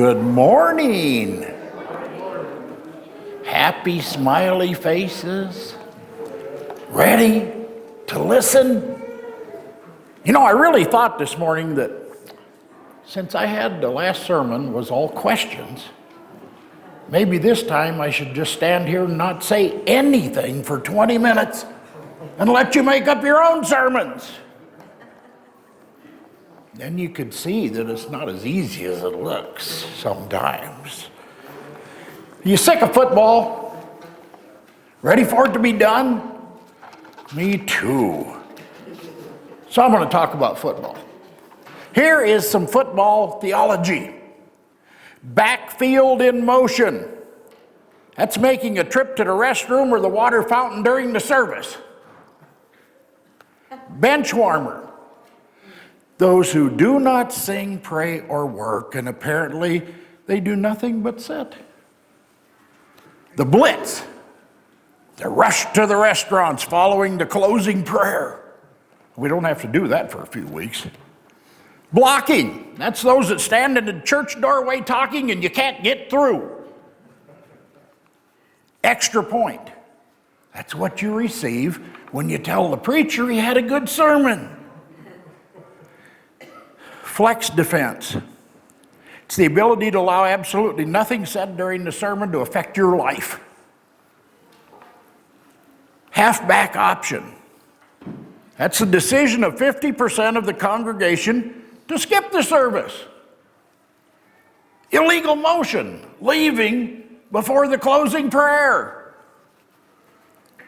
Good morning. Happy, smiley faces. Ready to listen? You know, I really thought this morning that since I had the last sermon was all questions, maybe this time I should just stand here and not say anything for 20 minutes and let you make up your own sermons. Then you could see that it's not as easy as it looks sometimes. Are you sick of football? Ready for it to be done? Me too. So I'm going to talk about football. Here is some football theology. Backfield in motion. That's making a trip to the restroom or the water fountain during the service. Bench warmer. Those who do not sing, pray, or work, and apparently they do nothing but sit. The blitz. The rush to the restaurants following the closing prayer. We don't have to do that for a few weeks. Blocking. That's those that stand in the church doorway talking and you can't get through. Extra point. That's what you receive when you tell the preacher he had a good sermon. Flex defense. It's the ability to allow absolutely nothing said during the sermon to affect your life. Halfback option. That's the decision of 50% of the congregation to skip the service. Illegal motion, leaving before the closing prayer.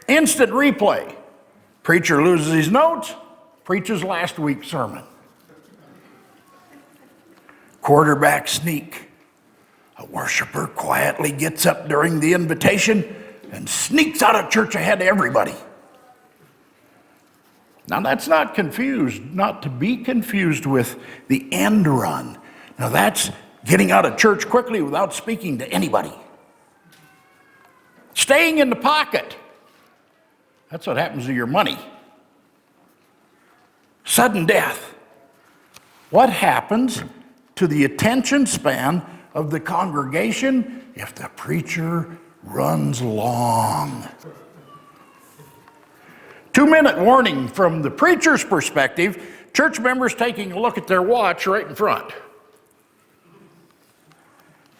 Instant replay. Preacher loses his notes, preaches last week's sermon. Quarterback sneak. A worshiper quietly gets up during the invitation and sneaks out of church ahead of everybody. Now that's not to be confused with the end run. Now that's getting out of church quickly without speaking to anybody. Staying in the pocket. That's what happens to your money. Sudden death. What happens to the attention span of the congregation if the preacher runs long? 2-minute warning from the preacher's perspective, church members taking a look at their watch right in front.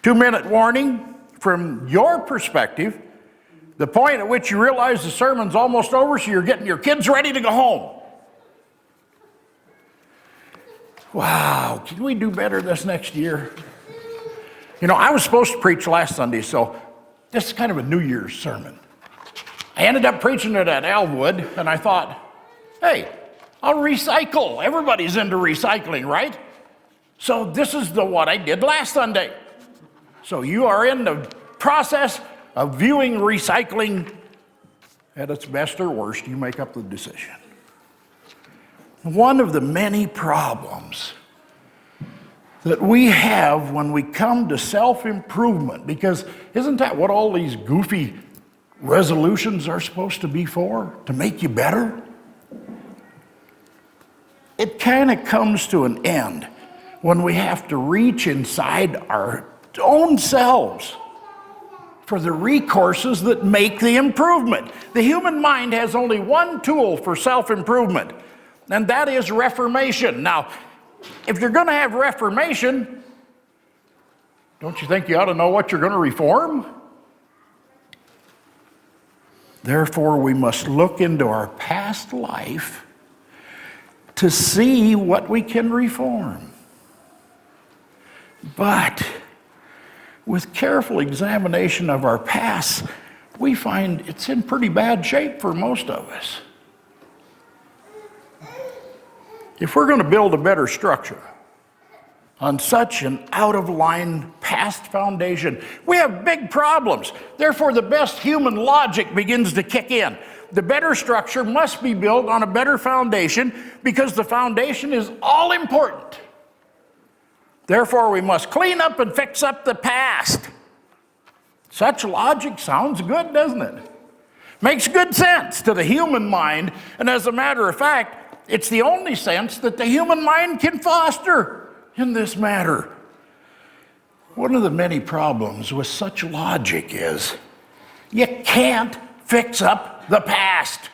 2-minute warning from your perspective, the point at which you realize the sermon's almost over, so you're getting your kids ready to go home. Wow, can we do better this next year? You know, I was supposed to preach last Sunday, so this is kind of a New Year's sermon. I ended up preaching it at Alwood, and I thought, hey, I'll recycle. Everybody's into recycling, right? So this is what I did last Sunday. So you are in the process of viewing recycling at its best or worst. You make up the decision. One of the many problems that we have when we come to self-improvement, because isn't that what all these goofy resolutions are supposed to be for? To make you better? It kind of comes to an end when we have to reach inside our own selves for the recourses that make the improvement. The human mind has only one tool for self-improvement, and that is reformation. Now, if you're going to have reformation, don't you think you ought to know what you're going to reform? Therefore, we must look into our past life to see what we can reform. But with careful examination of our past, we find it's in pretty bad shape for most of us. If we're going to build a better structure on such an out-of-line past foundation, we have big problems. Therefore, the best human logic begins to kick in. The better structure must be built on a better foundation because the foundation is all important. Therefore, we must clean up and fix up the past. Such logic sounds good, doesn't it? Makes good sense to the human mind, and as a matter of fact, it's the only sense that the human mind can foster in this matter. One of the many problems with such logic is you can't fix up the past.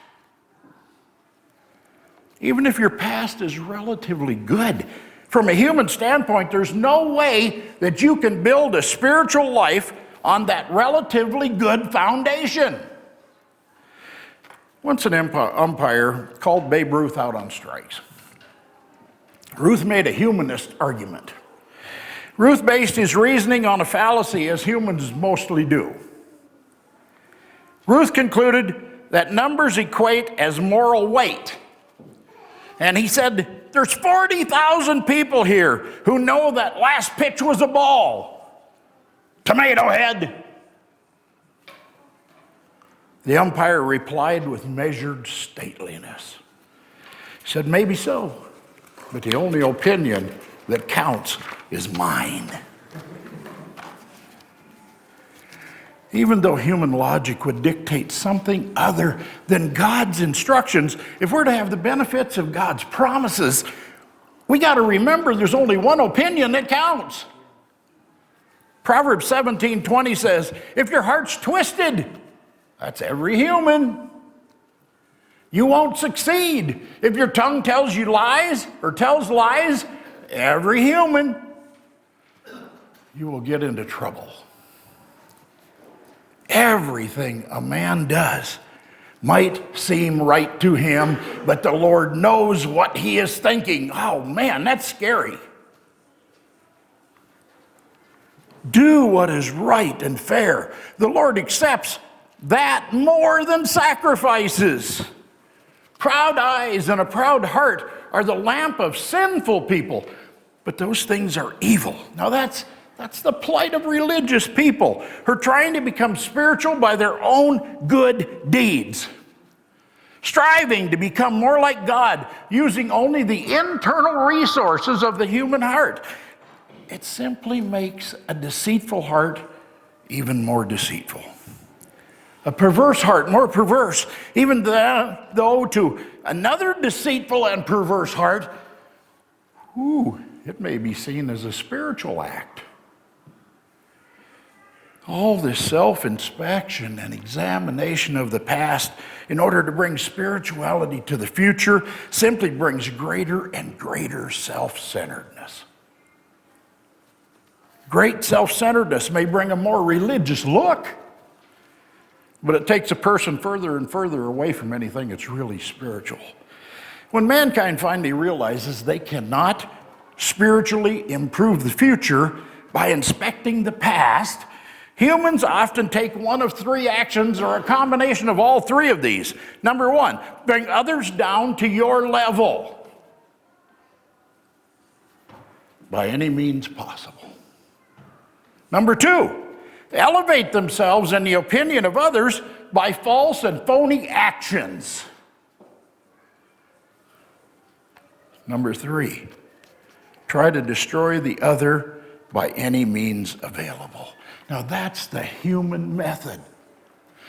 Even if your past is relatively good, from a human standpoint, there's no way that you can build a spiritual life on that relatively good foundation. Once an umpire called Babe Ruth out on strikes. Ruth made a humanist argument. Ruth based his reasoning on a fallacy, as humans mostly do. Ruth concluded that numbers equate as moral weight. And he said, there's 40,000 people here who know that last pitch was a ball. Tomato head. The umpire replied with measured stateliness. He said, maybe so, but the only opinion that counts is mine. Even though human logic would dictate something other than God's instructions, if we're to have the benefits of God's promises, we got to remember there's only one opinion that counts. Proverbs 17:20 says, if your heart's twisted, that's every human, you won't succeed. If your tongue tells you lies or tells lies, every human, you will get into trouble. Everything a man does might seem right to him, but the Lord knows what he is thinking. Oh man, that's scary. Do what is right and fair. The Lord accepts that more than sacrifices. Proud eyes and a proud heart are the lamp of sinful people, but those things are evil. Now that's the plight of religious people who are trying to become spiritual by their own good deeds, striving to become more like God, using only the internal resources of the human heart. It simply makes a deceitful heart even more deceitful. A perverse heart more perverse, even though to another deceitful and perverse heart, it may be seen as a spiritual act. All this self-inspection and examination of the past in order to bring spirituality to the future simply brings greater and greater self-centeredness. Great self-centeredness may bring a more religious look, but it takes a person further and further away from anything that's really spiritual. When mankind finally realizes they cannot spiritually improve the future by inspecting the past, humans often take one of three actions or a combination of all three of these. Number one, bring others down to your level by any means possible. Number two, elevate themselves in the opinion of others by false and phony actions. Number three, try to destroy the other by any means available. Now that's the human method.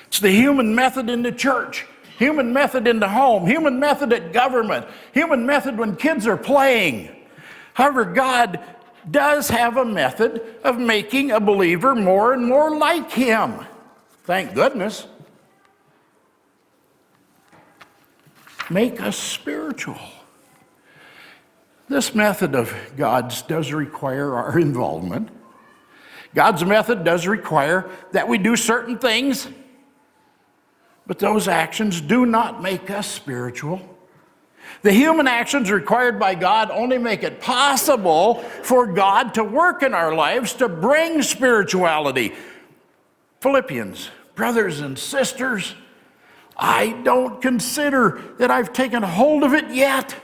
It's the human method in the church, human method in the home, human method at government, human method when kids are playing. However, God does have a method of making a believer more and more like him. Thank goodness. Make us spiritual. This method of God's does require our involvement. God's method does require that we do certain things, but those actions do not make us spiritual. The human actions required by God only make it possible for God to work in our lives to bring spirituality. Philippians, brothers and sisters, I don't consider that I've taken hold of it yet.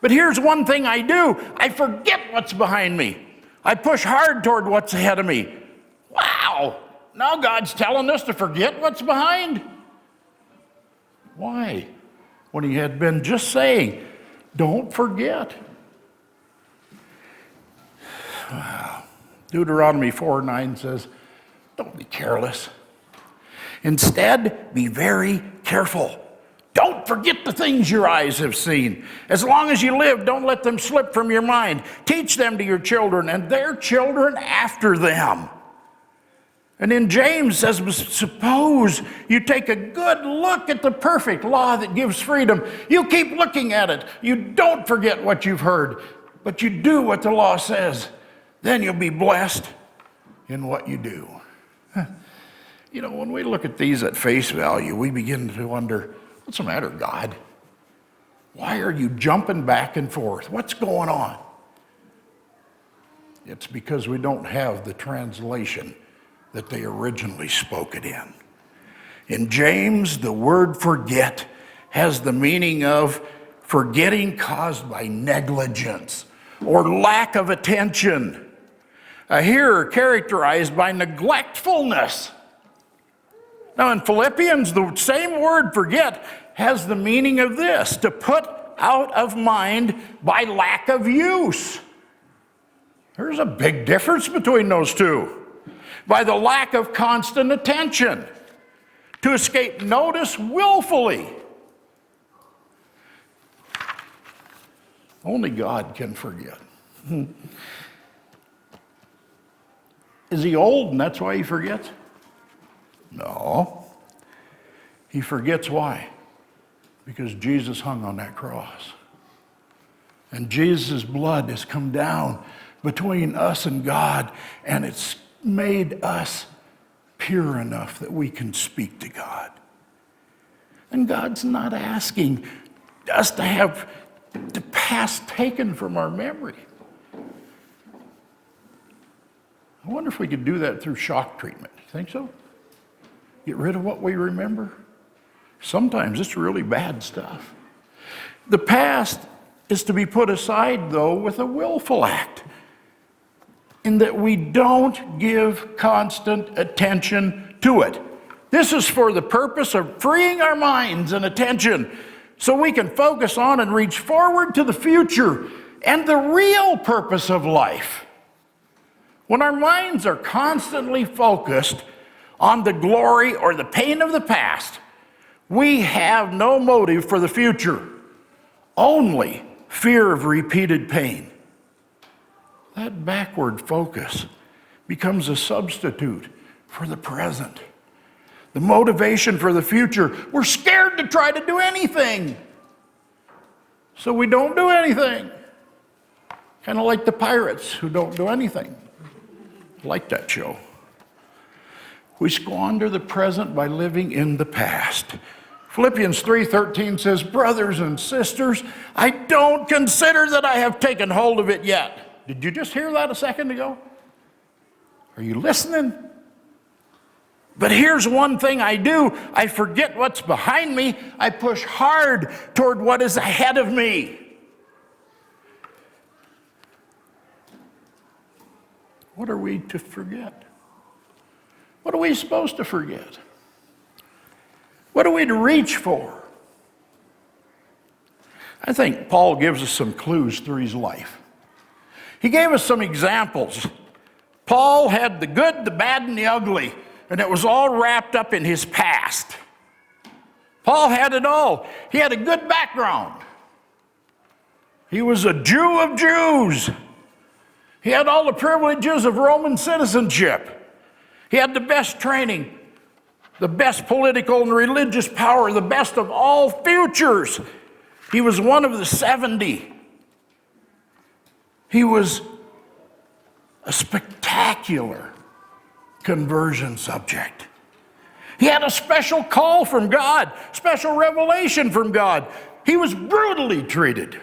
But here's one thing I do. I forget what's behind me. I push hard toward what's ahead of me. Wow! Now God's telling us to forget what's behind? Why? When he had been just saying, don't forget. Wow. Deuteronomy 4:9 says, don't be careless. Instead, be very careful. Don't forget the things your eyes have seen. As long as you live, don't let them slip from your mind. Teach them to your children and their children after them. And in James says, suppose you take a good look at the perfect law that gives freedom. You keep looking at it. You don't forget what you've heard, but you do what the law says. Then you'll be blessed in what you do. You know, when we look at these at face value, we begin to wonder, what's the matter, God? Why are you jumping back and forth? What's going on? It's because we don't have the translation that they originally spoke it in. In James, the word forget has the meaning of forgetting caused by negligence or lack of attention. A hearer characterized by neglectfulness. Now in Philippians, the same word forget has the meaning of this, to put out of mind by lack of use. There's a big difference between those two. By the lack of constant attention, to escape notice willfully. Only God can forget. Is he old and that's why he forgets? No. He forgets why? Because Jesus hung on that cross. And Jesus' blood has come down between us and God, and it's made us pure enough that we can speak to God. And God's not asking us to have the past taken from our memory. I wonder if we could do that through shock treatment. You think so? Get rid of what we remember? Sometimes it's really bad stuff. The past is to be put aside, though, with a willful act, in that we don't give constant attention to it. This is for the purpose of freeing our minds and attention so we can focus on and reach forward to the future and the real purpose of life. When our minds are constantly focused on the glory or the pain of the past, we have no motive for the future, only fear of repeated pain. That backward focus becomes a substitute for the present. The motivation for the future, we're scared to try to do anything, so we don't do anything. Kind of like the pirates who don't do anything. I like that show. We squander the present by living in the past. Philippians 3:13 says, brothers and sisters, I don't consider that I have taken hold of it yet. Did you just hear that a second ago? Are you listening? But here's one thing I do. I forget what's behind me. I push hard toward what is ahead of me. What are we to forget? What are we supposed to forget? What are we to reach for? I think Paul gives us some clues through his life. He gave us some examples. Paul had the good, the bad, and the ugly, and it was all wrapped up in his past. Paul had it all. He had a good background. He was a Jew of Jews. He had all the privileges of Roman citizenship. He had the best training, the best political and religious power, the best of all futures. He was one of the 70. He was a spectacular conversion subject. He had a special call from God, special revelation from God. He was brutally treated,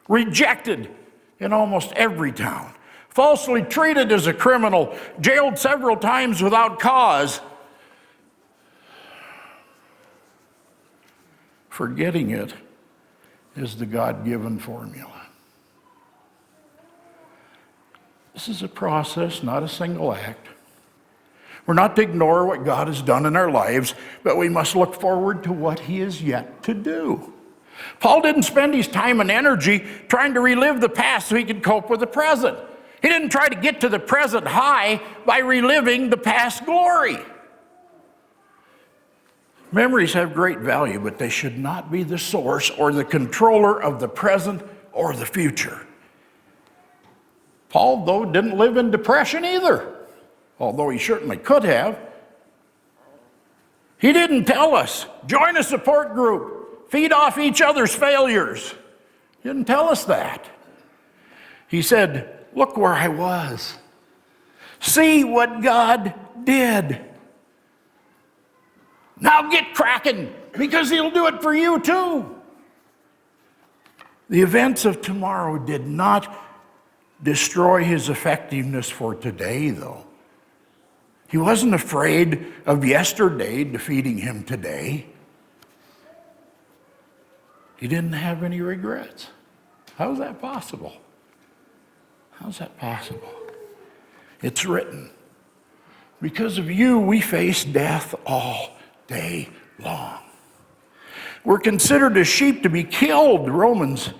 rejected in almost every town, falsely treated as a criminal, jailed several times without cause. Forgetting it is the God-given formula. This is a process, not a single act. We're not to ignore what God has done in our lives, but we must look forward to what he is yet to do. Paul didn't spend his time and energy trying to relive the past so he could cope with the present. He didn't try to get to the present high by reliving the past glory. Memories have great value, but they should not be the source or the controller of the present or the future. Paul, though, didn't live in depression either, although he certainly could have. He didn't tell us, join a support group, feed off each other's failures. He didn't tell us that. He said, look where I was. See what God did. Now get cracking, because he'll do it for you too. The events of tomorrow did not destroy his effectiveness for today, though. He wasn't afraid of yesterday defeating him today. He didn't have any regrets. How is that possible? How's that possible? It's written, because of you, we face death all day long. We're considered as sheep to be killed. Romans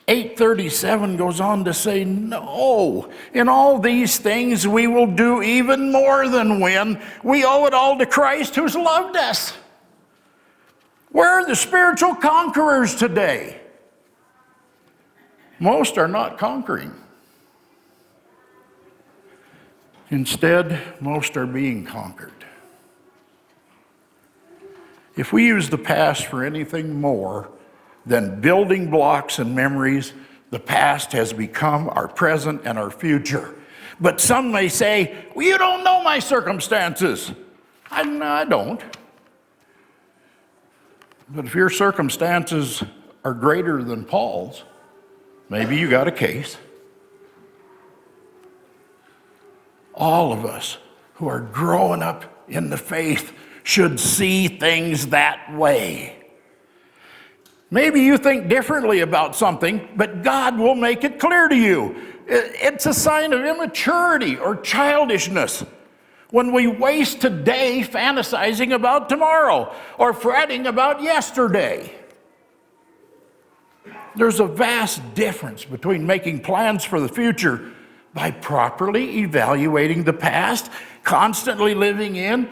8:37 goes on to say, no, in all these things we will do even more than win. We owe it all to Christ who's loved us. Where are the spiritual conquerors today? Most are not conquering. Instead, most are being conquered. If we use the past for anything more than building blocks and memories, the past has become our present and our future. But some may say, well, you don't know my circumstances. I don't. But if your circumstances are greater than Paul's, maybe you got a case. All of us who are growing up in the faith should see things that way. Maybe you think differently about something, but God will make it clear to you. It's a sign of immaturity or childishness when we waste today fantasizing about tomorrow or fretting about yesterday. There's a vast difference between making plans for the future by properly evaluating the past, constantly living in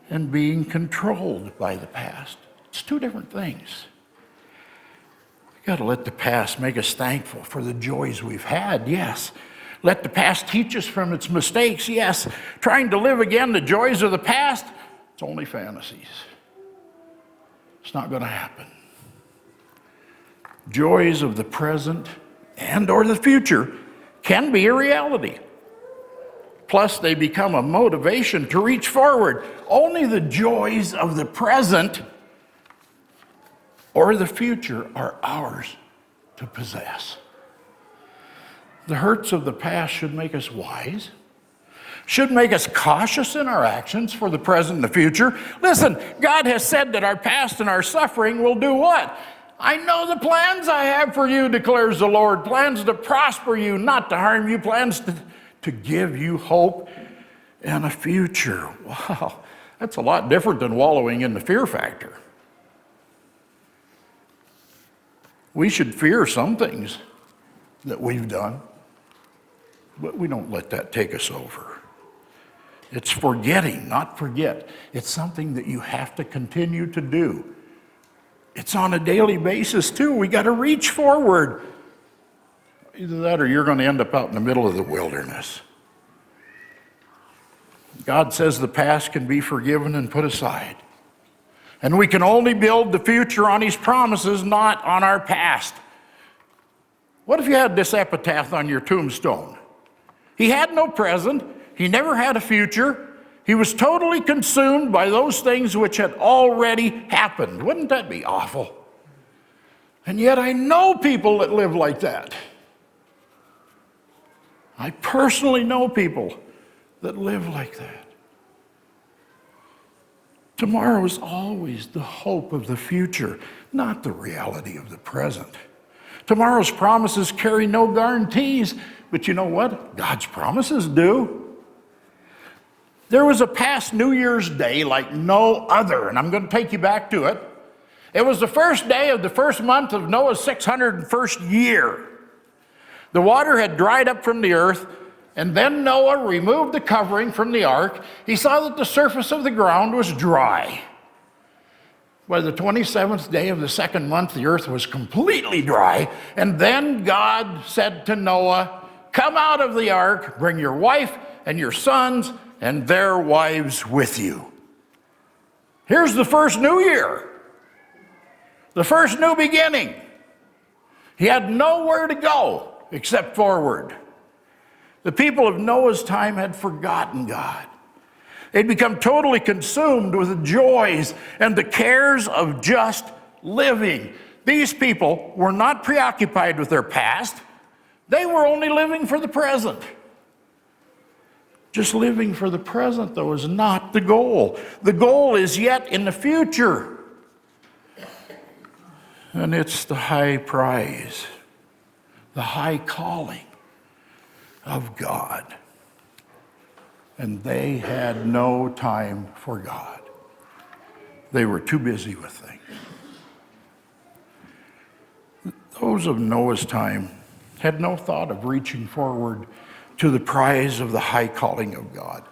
and being controlled by the past. It's two different things. We've got to let the past make us thankful for the joys we've had, yes. Let the past teach us from its mistakes, yes. Trying to live again the joys of the past, it's only fantasies. It's not going to happen. Joys of the present and or the future can be a reality. Plus, they become a motivation to reach forward. Only the joys of the present or the future are ours to possess. The hurts of the past should make us wise, should make us cautious in our actions for the present and the future. Listen, God has said that our past and our suffering will do what? I know the plans I have for you, declares the Lord. Plans to prosper you, not to harm you. Plans to give you hope and a future. Wow, that's a lot different than wallowing in the fear factor. We should fear some things that we've done, but we don't let that take us over. It's forgetting, not forget. It's something that you have to continue to do. It's on a daily basis too. We got to reach forward. Either that or you're going to end up out in the middle of the wilderness. God says the past can be forgiven and put aside. And we can only build the future on his promises, not on our past. What if you had this epitaph on your tombstone? He had no present. He never had a future. He was totally consumed by those things which had already happened. Wouldn't that be awful? And yet I know people that live like that. I personally know people that live like that. Tomorrow is always the hope of the future, not the reality of the present. Tomorrow's promises carry no guarantees, but you know what? God's promises do. There was a past New Year's Day like no other, and I'm going to take you back to it. It was the first day of the first month of Noah's 601st year. The water had dried up from the earth, And then Noah removed the covering from the ark. He saw that the surface of the ground was dry. By the 27th day of the second month, the earth was completely dry. And then God said to Noah, "Come out of the ark, bring your wife and your sons and their wives with you." Here's the first new year, the first new beginning. He had nowhere to go except forward. The people of Noah's time had forgotten God. They'd become totally consumed with the joys and the cares of just living. These people were not preoccupied with their past. They were only living for the present. Just living for the present, though, is not the goal. The goal is yet in the future. And it's the high prize, the high calling of God. And they had no time for God. They were too busy with things. Those of Noah's time had no thought of reaching forward to the prize of the high calling of God.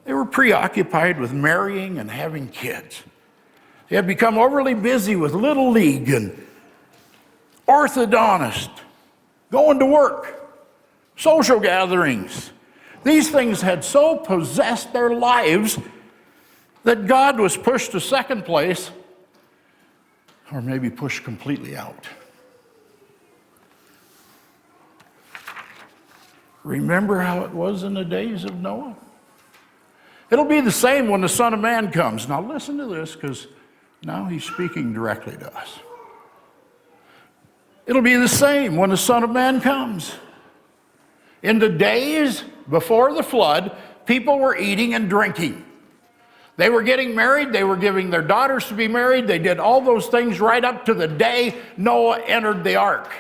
They were preoccupied with marrying and having kids. They had become overly busy with Little League and orthodontist, going to work, social gatherings. These things had so possessed their lives that God was pushed to second place, or maybe pushed completely out. Remember how it was in the days of Noah? It'll be the same when the Son of Man comes. Now listen to this, because now he's speaking directly to us. It'll be the same when the Son of Man comes. In the days before the flood, people were eating and drinking. They were getting married. They were giving their daughters to be married. They did all those things right up to the day Noah entered the ark.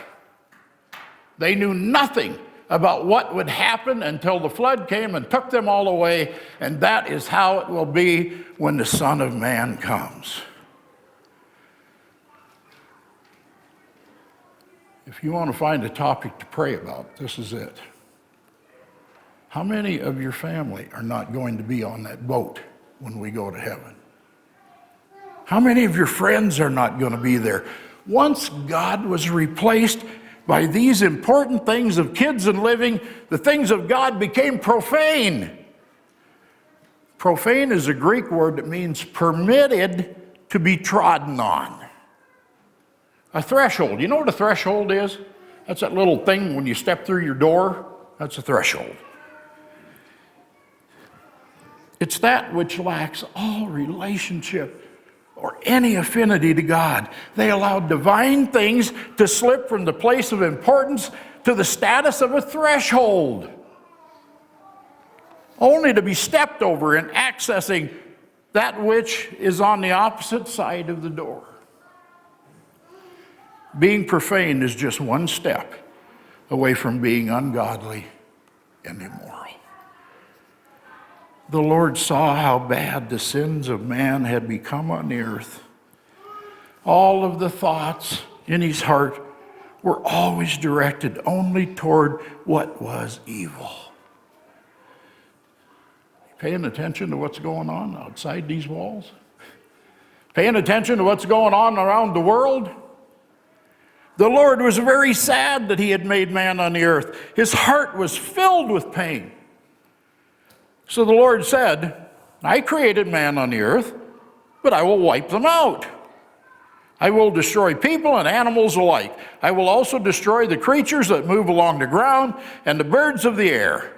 They knew nothing about what would happen until the flood came and took them all away. And that is how it will be when the Son of Man comes. If you want to find a topic to pray about, this is it. How many of your family are not going to be on that boat when we go to heaven? How many of your friends are not going to be there? Once God was replaced by these important things of kids and living, the things of God became profane. Profane is a Greek word that means permitted to be trodden on. A threshold. You know what a threshold is? That's that little thing when you step through your door. That's a threshold. It's that which lacks all relationship or any affinity to God. They allowed divine things to slip from the place of importance to the status of a threshold, only to be stepped over in accessing that which is on the opposite side of the door. Being profane is just one step away from being ungodly and immoral. The Lord saw how bad the sins of man had become on the earth. All of the thoughts in his heart were always directed only toward what was evil. Paying attention to what's going on outside these walls? Paying attention to what's going on around the world? The Lord was very sad that he had made man on the earth. His heart was filled with pain. So the Lord said, I created man on the earth, but I will wipe them out. I will destroy people and animals alike. I will also destroy the creatures that move along the ground and the birds of the air.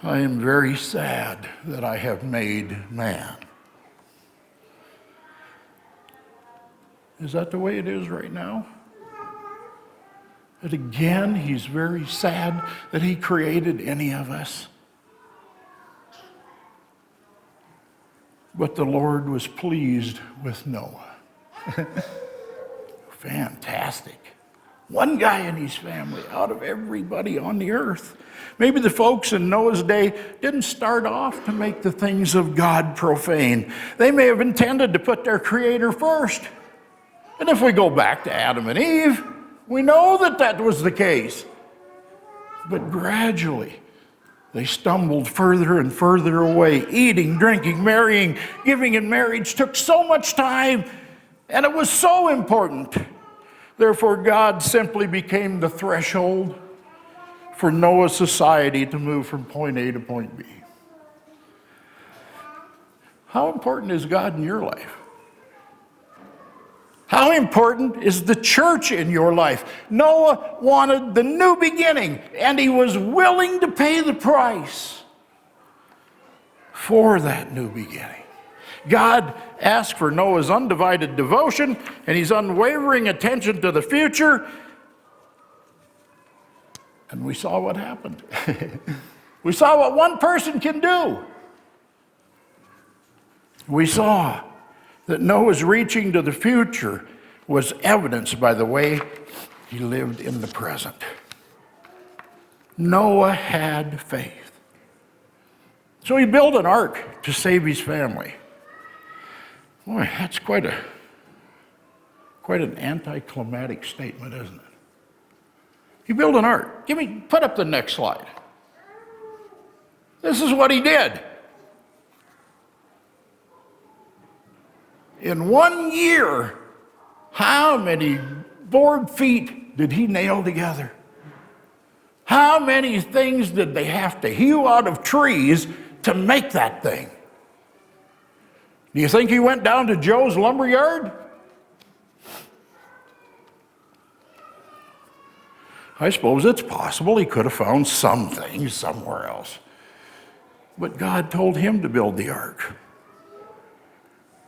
I am very sad that I have made man. Is that the way it is right now? That again, he's very sad that he created any of us. But the Lord was pleased with Noah. Fantastic. One guy in his family out of everybody on the earth. Maybe the folks in Noah's day didn't start off to make the things of God profane. They may have intended to put their Creator first. And if we go back to Adam and Eve, we know that that was the case. But gradually, they stumbled further and further away. Eating, drinking, marrying, giving in marriage took so much time, and it was so important. Therefore, God simply became the threshold for Noah's society to move from point A to point B. How important is God in your life? How important is the church in your life? Noah wanted the new beginning, and he was willing to pay the price for that new beginning. God asked for Noah's undivided devotion and his unwavering attention to the future, and we saw what happened. We saw what one person can do. We saw that Noah's reaching to the future was evidenced by the way he lived in the present. Noah had faith. So he built an ark to save his family. Boy, that's quite an anticlimactic statement, isn't it? He built an ark. Put up the next slide. This is what he did. In 1 year, how many board feet did he nail together? How many things did they have to hew out of trees to make that thing? Do you think he went down to Joe's lumber yard? I suppose it's possible he could have found some things somewhere else. But God told him to build the ark.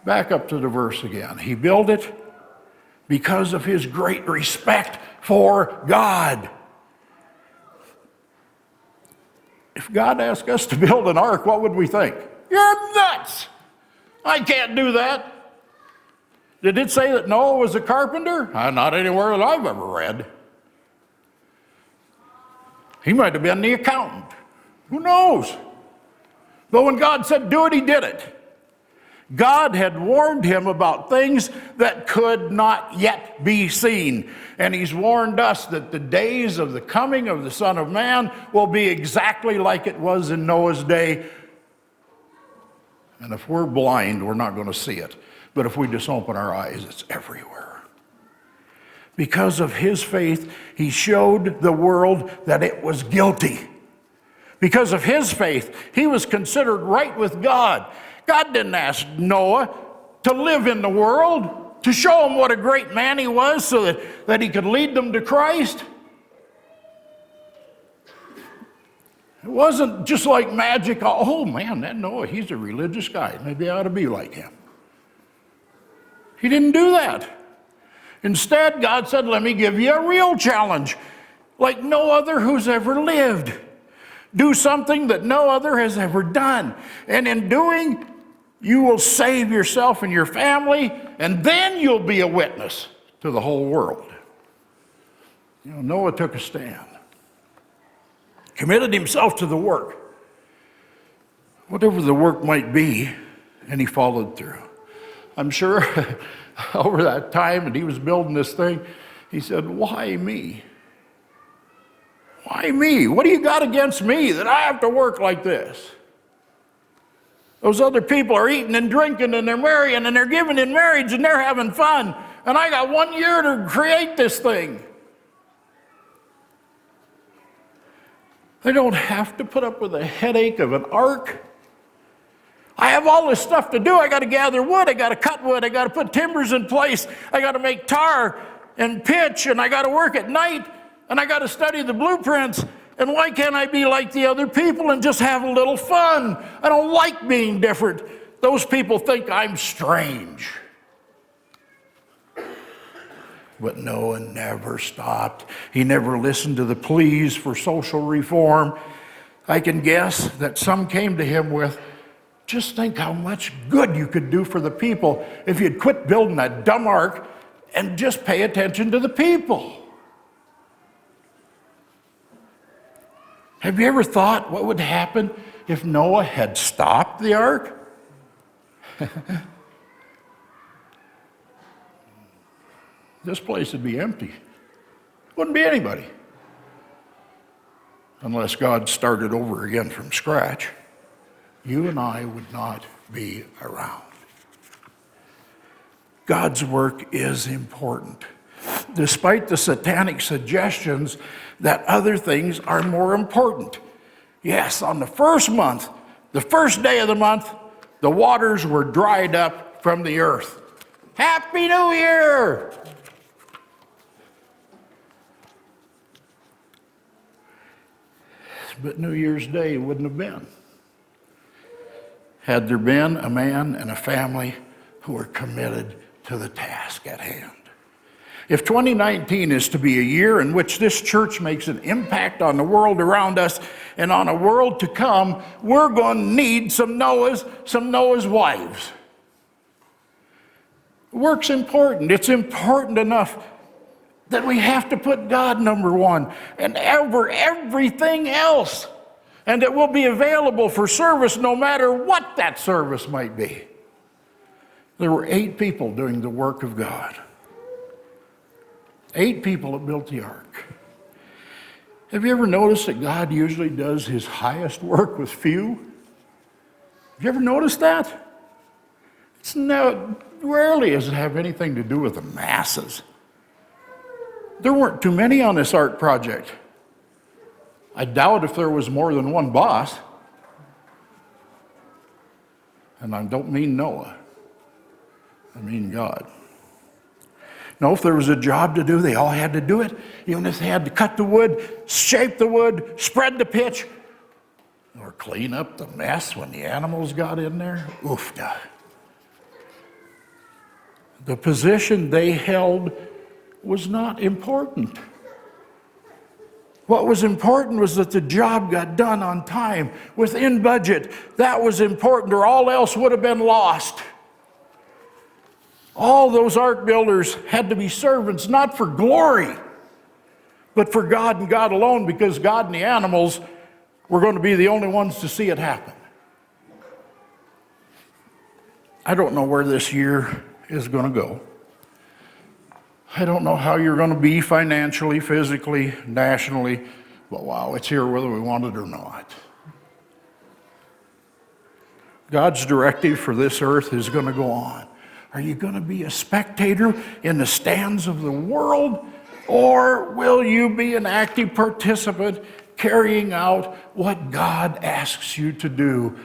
Back up to the verse again. He built it because of his great respect for God. If God asked us to build an ark, what would we think? You're nuts! I can't do that. Did it say that Noah was a carpenter? Not anywhere that I've ever read. He might have been the accountant. Who knows? But when God said do it, he did it. God had warned him about things that could not yet be seen. And he's warned us that the days of the coming of the Son of Man will be exactly like it was in Noah's day. And if we're blind, we're not going to see it. But if we just open our eyes, it's everywhere. Because of his faith, he showed the world that it was guilty. Because of his faith, he was considered right with God. God didn't ask Noah to live in the world, to show him what a great man he was so that he could lead them to Christ. It wasn't just like magic. Oh man, that Noah, he's a religious guy. Maybe I ought to be like him. He didn't do that. Instead, God said, let me give you a real challenge, like no other who's ever lived. Do something that no other has ever done. And in doing, you will save yourself and your family, and then you'll be a witness to the whole world. You know, Noah took a stand, committed himself to the work, whatever the work might be, and he followed through. I'm sure over that time that he was building this thing, he said, why me? Why me? What do you got against me that I have to work like this? Those other people are eating and drinking and they're marrying and they're giving in marriage and they're having fun. And I got 1 year to create this thing. They don't have to put up with the headache of an ark. I have all this stuff to do. I got to gather wood. I got to cut wood. I got to put timbers in place. I got to make tar and pitch, and I got to work at night, and I got to study the blueprints. And why can't I be like the other people and just have a little fun? I don't like being different. Those people think I'm strange. But Noah never stopped. He never listened to the pleas for social reform. I can guess that some came to him with, just think how much good you could do for the people if you'd quit building that dumb ark and just pay attention to the people. Have you ever thought what would happen if Noah had stopped the ark? This place would be empty. Wouldn't be anybody. unless God started over again from scratch, you and I would not be around. God's work is important, despite the satanic suggestions that other things are more important. Yes, on the first month, the first day of the month, the waters were dried up from the earth. Happy New Year! But New Year's Day wouldn't have been had there been a man and a family who were committed to the task at hand. If 2019 is to be a year in which this church makes an impact on the world around us and on a world to come, we're going to need some Noah's wives. Work's important. It's important enough that we have to put God number one and everything else. And it will be available for service no matter what that service might be. There were 8 people doing the work of God. 8 people that built the ark. Have you ever noticed that God usually does his highest work with few? Have you ever noticed that? Rarely does it have anything to do with the masses. There weren't too many on this ark project. I doubt if there was more than one boss. And I don't mean Noah. I mean God. No, if there was a job to do, they all had to do it. Even if they had to cut the wood, shape the wood, spread the pitch, or clean up the mess when the animals got in there. Oof, nah. The position they held was not important. What was important was that the job got done on time, within budget. That was important, or all else would have been lost. All those ark builders had to be servants, not for glory, but for God and God alone, because God and the animals were going to be the only ones to see it happen. I don't know where this year is going to go. I don't know how you're going to be financially, physically, nationally, but wow, it's here whether we want it or not. God's directive for this earth is going to go on. Are you going to be a spectator in the stands of the world, or will you be an active participant carrying out what God asks you to do?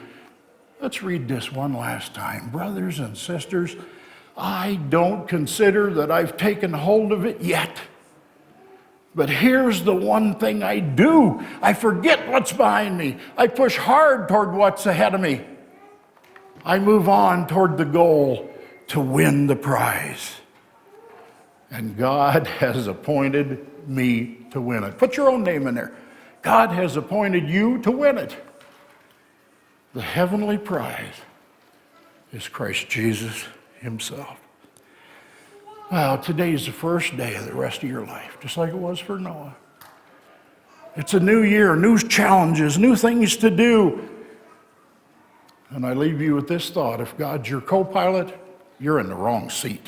Let's read this one last time. Brothers and sisters, I don't consider that I've taken hold of it yet. But here's the one thing I do. I forget what's behind me. I push hard toward what's ahead of me. I move on toward the goal to win the prize. And God has appointed me to win it. Put your own name in there. God has appointed you to win it. The heavenly prize is Christ Jesus himself. Well, today's the first day of the rest of your life, just like it was for Noah. It's a new year, new challenges, new things to do. And I leave you with this thought: if God's your co-pilot, you're in the wrong seat.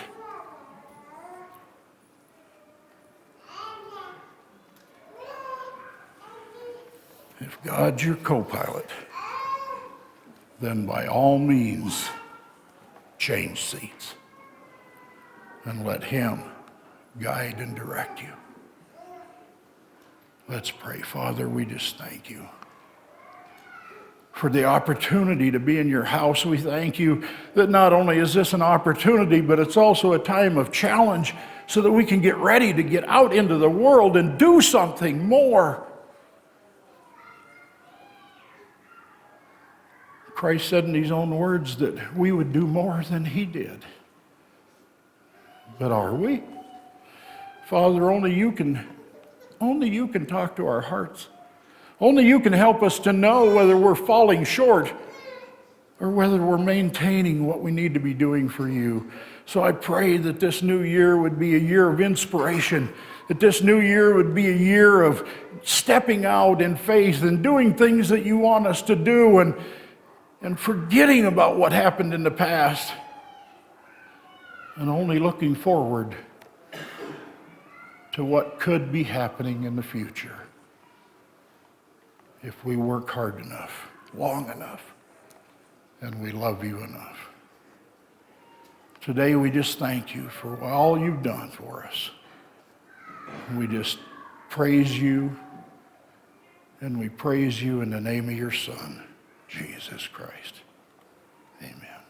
If God's your co-pilot, then by all means, change seats and let him guide and direct you. Let's pray. Father, we just thank you for the opportunity to be in your house. We thank you that not only is this an opportunity, but it's also a time of challenge so that we can get ready to get out into the world and do something more. Christ said in his own words that we would do more than he did. But are we? Father, only you can talk to our hearts. Only you can help us to know whether we're falling short or whether we're maintaining what we need to be doing for you. So I pray that this new year would be a year of inspiration, that this new year would be a year of stepping out in faith and doing things that you want us to do, and forgetting about what happened in the past and only looking forward to what could be happening in the future. if we work hard enough, long enough, and we love you enough. Today we just thank you for all you've done for us. We just praise you, and we praise you in the name of your Son, Jesus Christ. Amen.